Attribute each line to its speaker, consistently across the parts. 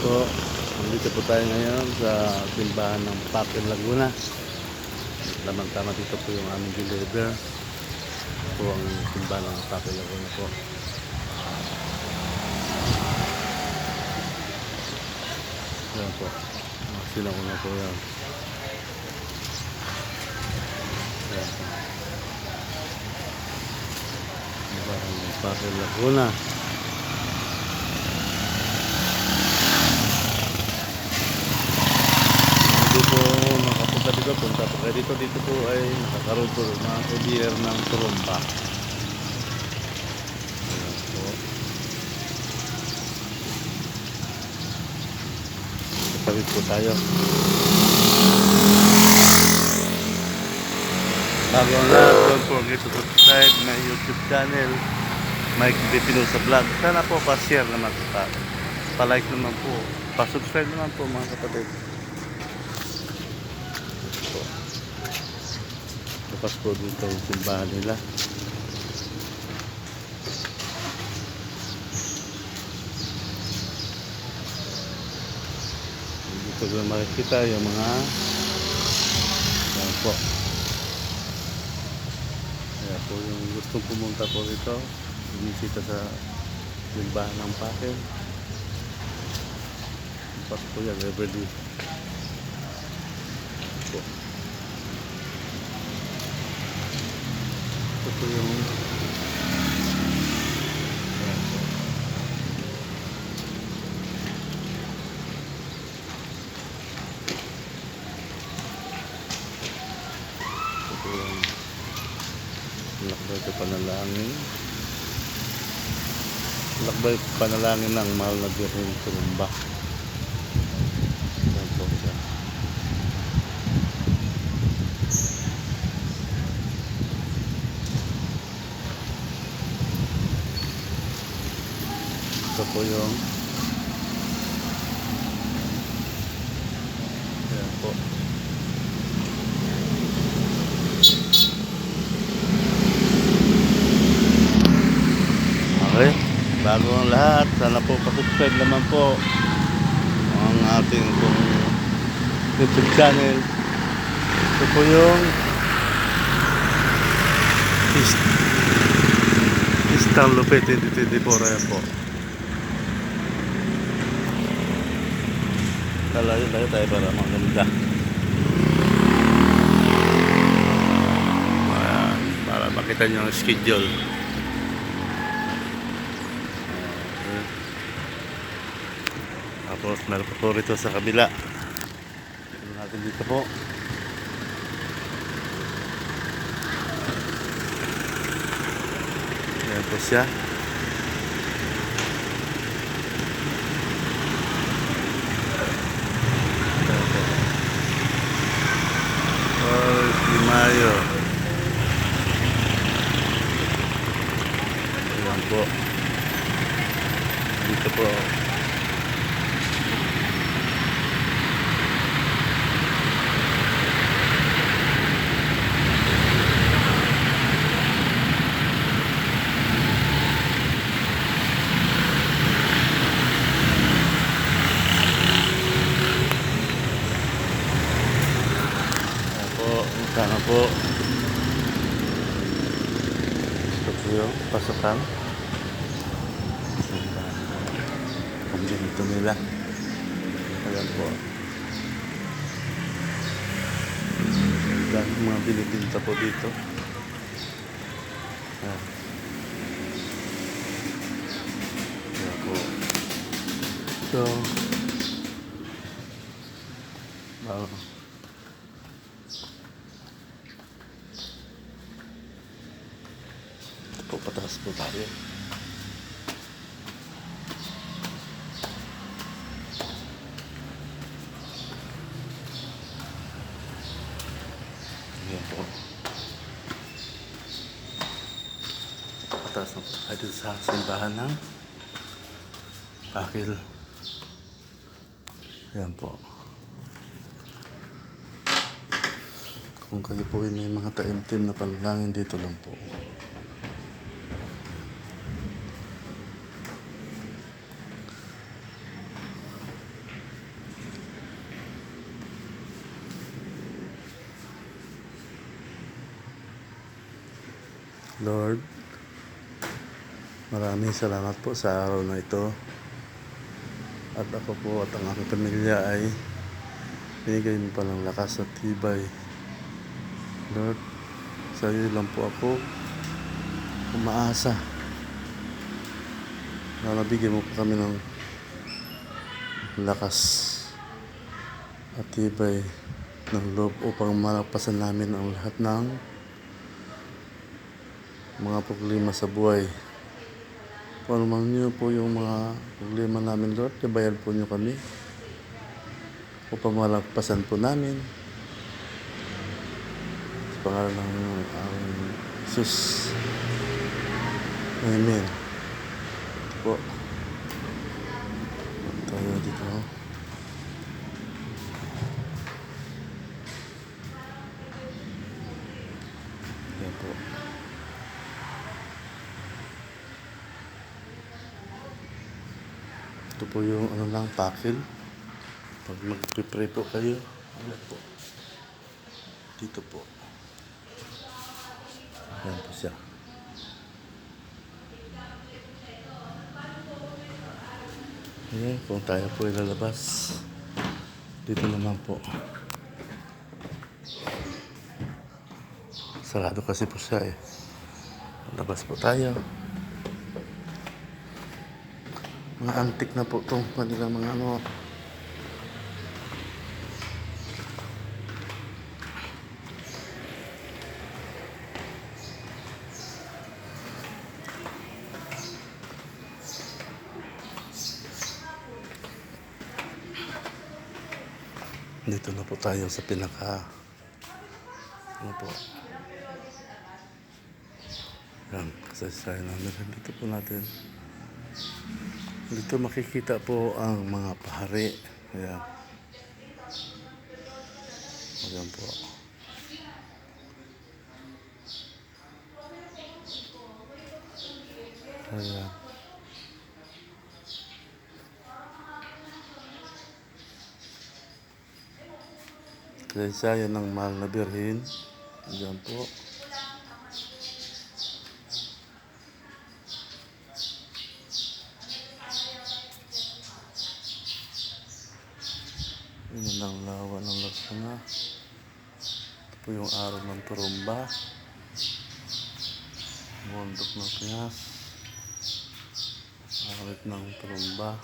Speaker 1: po, nandito po tayo ngayon sa simbahan ng Pakil, Laguna. Tama dito po yung aming deliver. Ito po ang simbahan ng Pakil, Laguna po. Yan po, sinakuna po yan. Yan po, simbahan ng Pakil, Laguna. Punta po kayo dito po ay nakakaroon po mga kubier ng turumba. Ayan po. Kapagid po tayo. Bago ang lahat, don't forget to subscribe my YouTube channel, Mike Pinosa Vlog. Sana po pa-share naman, pa-like naman po, pa-subscribe naman po mga kapatid. Bukas po dito yung simbahan nila. Dito ko makikita yung mga yan po. Kaya po yung gustong pumunta po dito, bumisita sa simbahan ng Pakil. Bukas po yan, everyday po. Ito po yung lakbay sa panalangin. Lakbay panalangin ng mahal na Birhen Turumba. Yan po siya. Ito po yung ayan po. Okay, bago ang lahat, sana po pa-subscribe naman po ang ating YouTube channel. Ito po yung Istang Lupit 2024. Ayan po. Talayo tayo para maganda. Para makita nyo ang schedule. Tapos meron po rito sa kabila. Tignan natin dito po. Ayan po siya. Mayo. Ayan po. Dito po. Sana po ito po yung pasukan kung ganito nila. Ayan po, dahil mga binibinta po dito. Ayan po. So pataas po tayo. Ayan po. Pataas na po tayo sa simbahan ng Pakil. Ayan po. Kung kayo po ay may mga taimtim na panalangin, dito lang po. Lord, maraming salamat po sa araw na ito. At ako po at ang aking pamilya ay binigay mo pa ng lakas at tibay. Lord, sa iyo lang po ako umaasa. Nabigyan mo pa kami ng lakas at tibay ng loob upang malagpasan namin ang lahat ng mga problema sa buhay. Kung ano man nyo po yung mga problema namin, Lord, gabayan po nyo kami upang malagpasan po namin sa pangalan ng Jesus. Amen. Ito po. Tayo dito. Ayan po. Ito po yung pakil. Pag magpipray po kayo, ayan po. Dito po. Ayan po siya. Ayan, kung tayo po ilalabas, dito naman po. Sarado kasi po siya eh. Labas po tayo. Mga antik na po itong kanilang mga Dito na po tayo sa pinaka po. Yan, kasaysayan namin. Dito po natin. Dito makikita po ang mga pahari. Ayan. Ayan po. Ayan. Kasaysayan ng Mahal na Birhen. Ayan po. Yan ang lawa ng Laksana. Ito po yung araw ng Turumba. Bundok ng Pinas. Arit ng Turumba.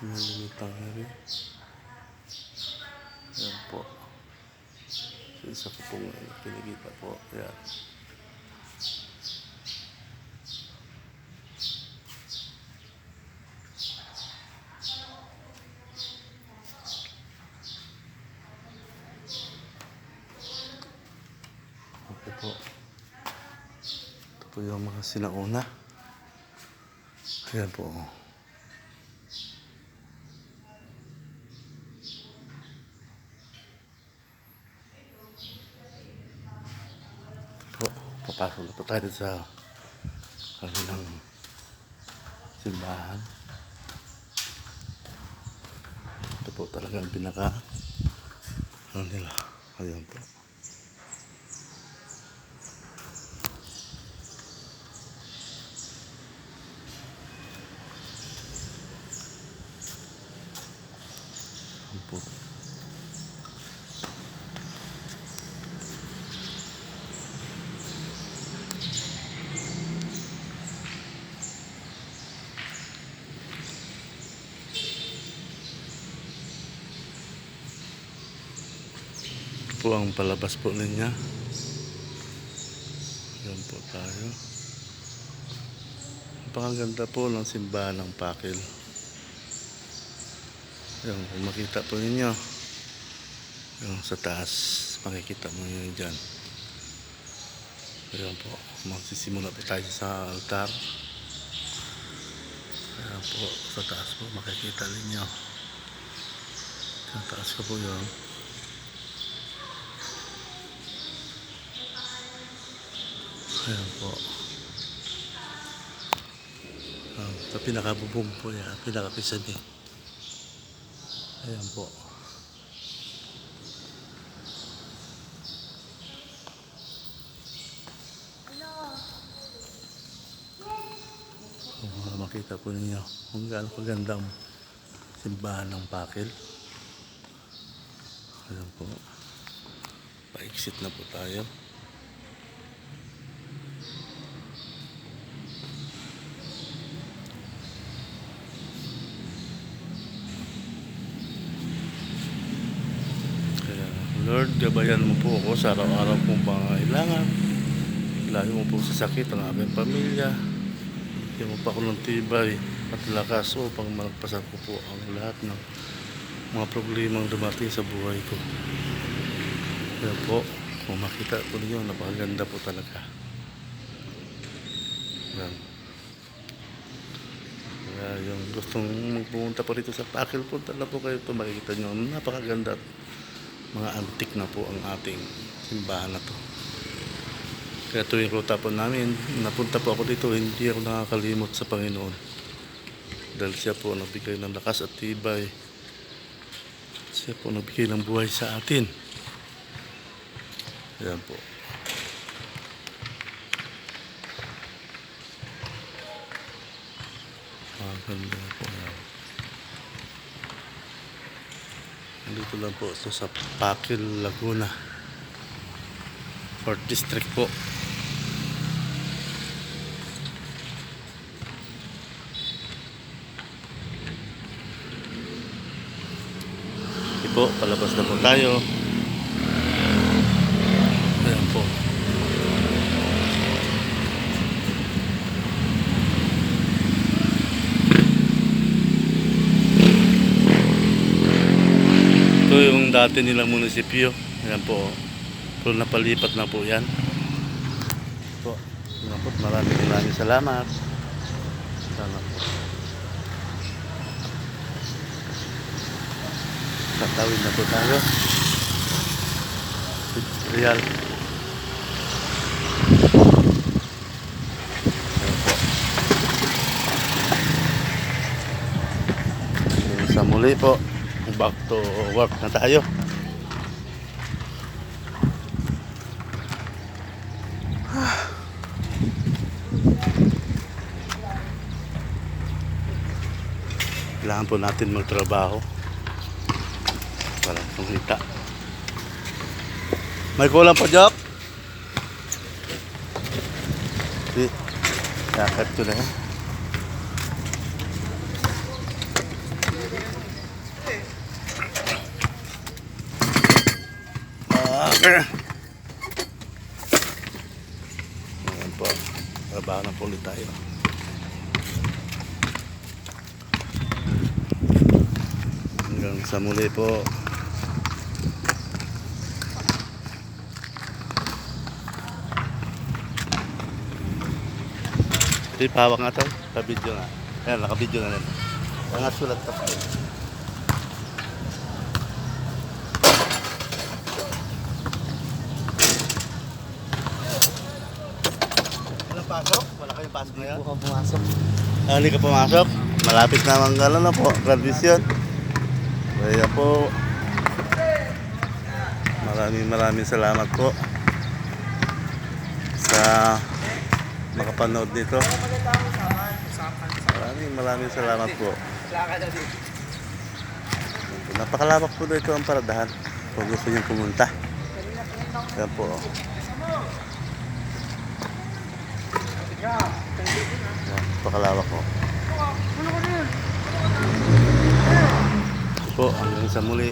Speaker 1: Nalimitang heri. Yan po. So, isa ko pong kinikita po. Yan. Okay po. Ito po yung mga sinauna. Ayan po. Papasok na po tayo sa kanilang simbahan. Ito po talagang pinaka nila. Ayan po. Ayan po. Po ang palabas po niya. Ayan po tayo. Napakaganda po ng simbahan ng Pakil. Ayan, kung makita po ninyo yung sa taas, makikita mo yun dyan. Ayan po, magsisimula po tayo sa altar. Ayan po, sa taas po makikita ninyo. Sa taas ko po yun. Ayan po. Sa pinakabubong po yan, pinakapisan eh. Ayan po. Kung makita po ninyo kung gaano kagandang simbahan ng Pakil. Ayan po. Pa-exit na po tayo. Kaya Lord, gabayan mo po ako sa araw-araw kong pangailangan. Layo mo po sa sakit ang aking pamilya. Bigyan mo pa ako ng tibay at lakas upang malagpasan ko po ang lahat ng mga problemang dumating sa buhay ko. Kaya po, kung makita po ninyo, napakaganda po talaga. Yan. Kaya yung gustong pumunta po rito sa Pakil, punta na po kayo ito. Makikita nyo, napakaganda at mga antik na po ang ating simbahan na to. Kaya tuwing ruta po namin, napunta po ako dito, hindi ako nakakalimot sa Panginoon. Dahil siya po nagbigay ng lakas at tibay. Siya po nagbigay ng buhay sa atin. Ayan po. Maganda po yan. Dito lang po ito sa Pakil, Laguna. 4th District po. Po, palabas na po tayo. Ayan po. Ito yung dati nilang munisipyo. Ayan po. Pero napalipat na po yan. Po. Ayan po. Maraming salamat. Salamat po. Tatawid na po tayo. Real. Ayan po. Sa muli po, back to work na tayo. Kailangan po natin magtrabaho para kumita. May kulang pa, Job? Di, yakat ko na yan. Ayan po, trabaho na po ulit tayo. Hanggang sa muli po. Ito yung pahawak nga ito. Naka-video nga. Ayan, naka-video na rin. Kaya nga sulat ito. Walang pasok? Wala kayong pasok ngayon?
Speaker 2: Hindi po ka pumasok.
Speaker 1: Hindi ka pumasok? Malapit naman gano'n na po. Graduation. Kaya po. Maraming salamat po sa makapanood dito. Maraming salamat po. Napakalawak po dito ang paradahan kung gusto nyo pumunta. Yan po. Yan, napakalawak po. Po, hanggang sa muli.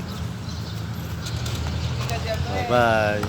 Speaker 1: Bye bye.